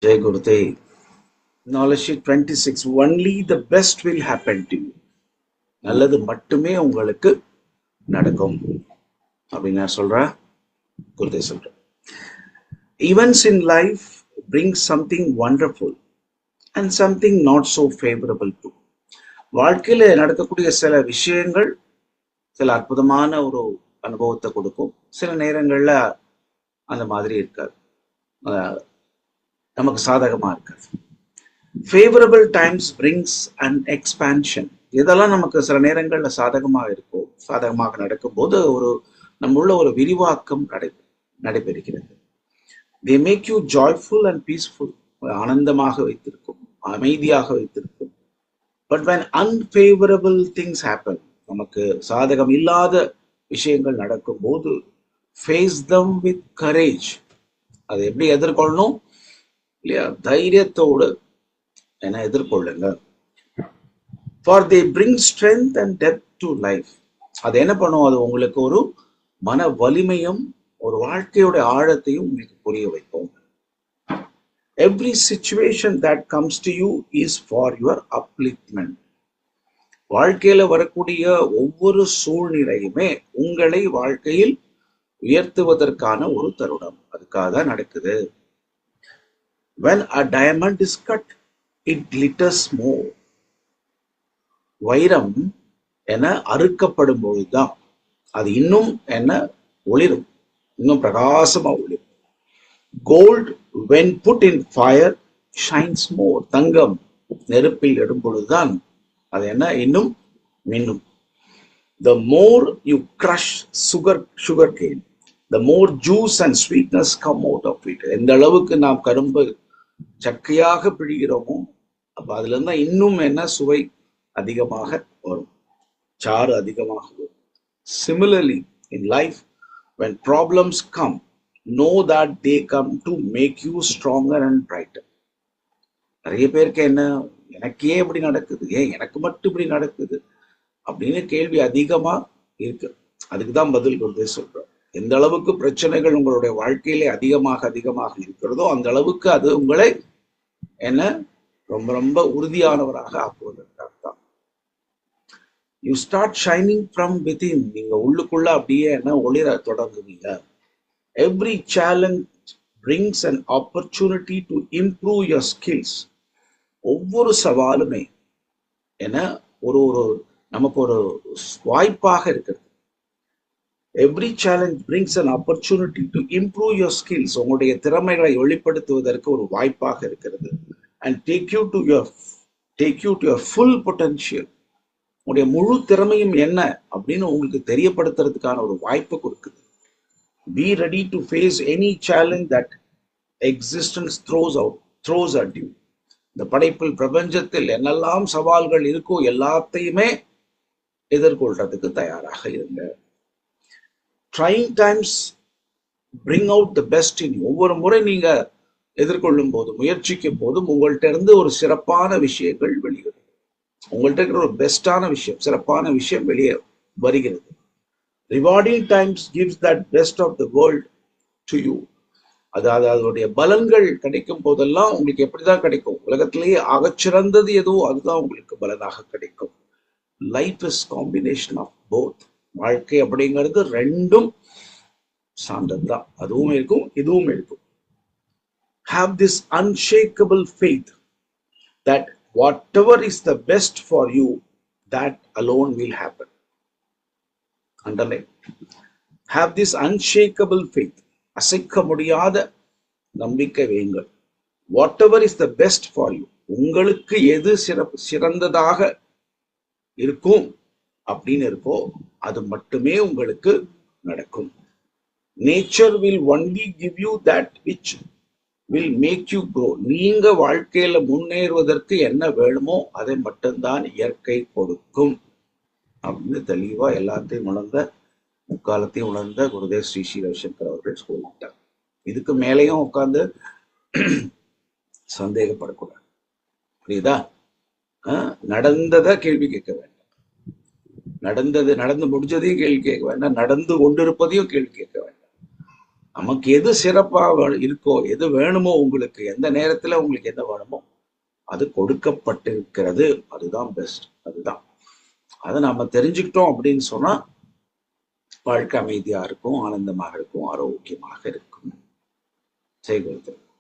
Jai Gurudev. Knowledge sheet 26. Only the best will happen to you. நல்லது மட்டுமே உங்களுக்கு நடக்கும் அப்படின்னு நான் சொல்றேன். குருதேவ் சொல்றேன். Events in life bring something wonderful and something not so favorable too. வாழ்க்கையில நடக்கக்கூடிய சில விஷயங்கள் சில அற்புதமான ஒரு அனுபவத்தை கொடுக்கும். சில நேரங்கள்ல அந்த மாதிரி இருக்காது, நமக்கு சாதகமா இருக்காது. Favourable times brings and expansion. இதெல்லாம் நமக்கு சில நேரங்களில் சாதகமாக இருக்கும். சாதகமாக நடக்கும்போது நம்முள்ள ஒரு விரிவாக்கம் நடைபெறுகிறது. They make you joyful and peaceful. ஆனந்தமாக வைத்திருக்கும், அமைதியாக வைத்திருக்கும். But when unfavorable things happen, நமக்கு சாதகம் இல்லாத விஷயங்கள் நடக்கும் போது ஃபேஸ் தம் வித் கரேஜ். அதை எப்படி எதிர்கொள்ளணும் இல்லையா? தைரியத்தோடு என்ன எதிர்கொள்ளுங்க. For they bring strength and depth to life. அது என்ன பண்ணும்? அது உங்களுக்கு ஒரு மன வலிமையும் ஒரு வாழ்க்கையோட ஆழத்தையும் உங்களுக்கு புரிய வைக்கும். Every situation that comes to you is for your upliftment. வாழ்க்கையில வரக்கூடிய ஒவ்வொரு சூழ்நிலையுமே உங்களை வாழ்க்கையில் உயர்த்துவதற்கான ஒரு தருணம். அதுக்காக தான் நடக்குது. when a diamond is cut, it glitters more. வைரம் என அறுக்கப்படும் பொழுதுதான் அது இன்னும் என்ன ஒளிரும், இன்னும் பிரகாசமா ஒளிரும். Gold when put in fire shines more. தங்கம் நெருப்பில் இடும் பொழுதுதான் அது என்ன இன்னும் மின்னும். the more you crush sugar cane, the more juice and sweetness come out of it. எந்த அளவுக்கு நாம் கரும்பு சக்கையாக பிழிகிறோமோ அப்ப அதுல இருந்தா இன்னும் என்ன சுவை அதிகமாக வரும், சாறு அதிகமாக வரும். Similarly in life, when problems come, know that they come to make you stronger and brighter. நிறைய பேருக்கு என்ன, எனக்கே இப்படி நடக்குது, ஏன் எனக்கு மட்டும் இப்படி நடக்குது அப்படின்னு கேள்வி அதிகமா இருக்கு. அதுக்குதான் பதில் கொடுத்தே சொல்றோம். எந்த அளவுக்கு பிரச்சனைகள் உங்களுடைய வாழ்க்கையிலே அதிகமாக இருக்கிறதோ அந்த அளவுக்கு அது உங்களை என்ன ரொம்ப ரொம்ப உறுதியானவராக ஆக்குவதற்காக தான். You start shining from within. நீங்க உள்ளுக்குள்ள அப்படியே என்ன ஒளிர தொடங்குவீங்க. Every challenge brings an opportunity to improve your skills. ஒவ்வொரு சவாலுமே என்ன ஒரு நமக்கு ஒரு வாய்ப்பாக இருக்கிறது. Every challenge brings an opportunity to improve your skills. உங்களுடைய திறமைகளை வெளிப்படுத்துவதற்கு ஒரு வாய்ப்பாக இருக்கிறது. And take you to your full potential. உங்களுடைய முழு திறமையும் என்ன அப்படின்னு உங்களுக்கு தெரியப்படுத்துறதுக்கான ஒரு வாய்ப்பு கொடுக்குது. Be ready to face any challenge that existence throws at you. இந்த படைப்பில் பிரபஞ்சத்தில் என்னெல்லாம் சவால்கள் இருக்கோ எல்லாத்தையுமே எதிர்கொள்றதுக்கு தயாராக இருங்க. Trying times bring out the best in you. ஒவ்வொரு முறை நீங்க எதிர்கொள்ளும் போதும் முயற்சிக்கும் போதும் உங்கள்கிட்ட இருந்து ஒரு சிறப்பான விஷயங்கள் வெளியிடும். உங்கள்கிட்ட இருக்கிற ஒரு பெஸ்டான விஷயம், சிறப்பான விஷயம் வெளியே வருகிறது. Rewarding times gives that best of the world to you. அதாவது அதனுடைய பலன்கள் கிடைக்கும் போதெல்லாம் உங்களுக்கு எப்படிதான் கிடைக்கும்? உலகத்திலேயே ஆகச்சிறந்தது எதுவோ அதுதான் உங்களுக்கு பலனாக கிடைக்கும். Life is combination of both. வாழ்க்கை அப்படிங்கிறது ரெண்டும் சார்ந்ததுதான். அதுவும் இருக்கும், இதுவும் இருக்கும். Have this unshakable faith that whatever is the best for you, that alone will happen. Underline. Have this unshakable faith. அசைக்க முடியாத நம்பிக்கை வையுங்கள். Whatever is the best for you. உங்களுக்கு எது சிறந்ததாக இருக்கும் அப்படின்னு இருக்கோ அது மட்டுமே உங்களுக்கு நடக்கும். Nature will only give you that which will make you grow. நீங்க வாழ்க்கையில முன்னேறுவதற்கு என்ன வேணுமோ அதை மட்டும்தான் இயற்கை கொடுக்கும் அப்படின்னு தெளிவா எல்லாத்தையும் உணர்ந்த, முக்காலத்தையும் உணர்ந்த குருதேவ் ஸ்ரீ ஸ்ரீ ரவிசங்கர் அவர்கள் சொல்லிட்டார். இதுக்கு மேலேயும் உட்கார்ந்து சந்தேகப்படக்கூடாது. புரியுதா? நடந்ததை கேள்வி கேட்க வேண்டாம். நடந்து முடிஞ்சதையும் கேள்வி கேட்க வேண்டாம். நடந்து கொண்டிருப்பதையும் கேள்வி கேட்க வேண்டாம். நமக்கு எது சிறப்பா இருக்கோ, எது வேணுமோ, உங்களுக்கு எந்த நேரத்துல உங்களுக்கு எது வேணுமோ அது கொடுக்கப்பட்டிருக்கிறது. அதுதான் பெஸ்ட். அதுதான் அதை நாம தெரிஞ்சுக்கிட்டோம் அப்படின்னு சொன்னா வாழ்க்கை அமைதியா இருக்கும், ஆனந்தமாக இருக்கும், ஆரோக்கியமாக இருக்கும். ஜெய் குருதேவ்.